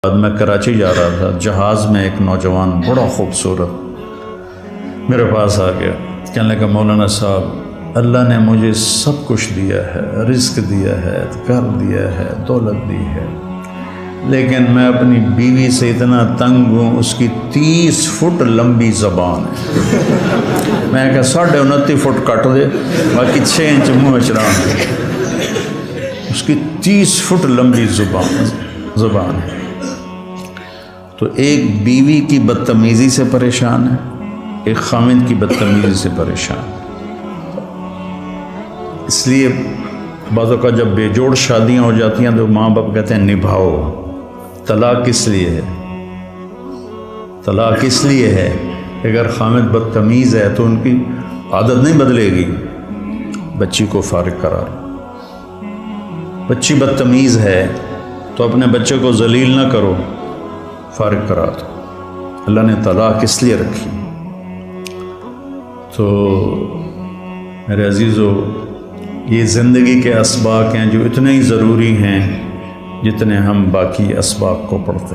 میں کراچی جا رہا تھا، جہاز میں ایک نوجوان بڑا خوبصورت میرے پاس آ گیا، کہنے لگا مولانا صاحب اللہ نے مجھے سب کچھ دیا ہے، رزق دیا ہے، گھر دیا ہے، دولت دی ہے، لیکن میں اپنی بیوی سے اتنا تنگ ہوں، اس کی 30 فٹ لمبی زبان ہے۔ میں کہا 29.5 فٹ کٹ دے، باقی 6 انچ منہ چڑھا، اس کی 30 فٹ لمبی زبان ہے۔ تو ایک بیوی کی بدتمیزی سے پریشان ہے، ایک خاوند کی بدتمیزی سے پریشان ہے۔ اس لیے بعض اوقات جب بے جوڑ شادیاں ہو جاتی ہیں تو ماں باپ کہتے ہیں نبھاؤ۔ طلاق کس لیے ہے؟ طلاق اس لیے ہے اگر خاوند بدتمیز ہے تو ان کی عادت نہیں بدلے گی، بچی کو فارغ کرا لو۔ بچی بدتمیز ہے تو اپنے بچے کو ذلیل نہ کرو، فارغ کرا دو۔ اللہ نے طلاق اس لیے رکھی۔ تو میرے عزیزو، یہ زندگی کے اسباق ہیں جو اتنے ہی ضروری ہیں جتنے ہم باقی اسباق کو پڑھتے ہیں۔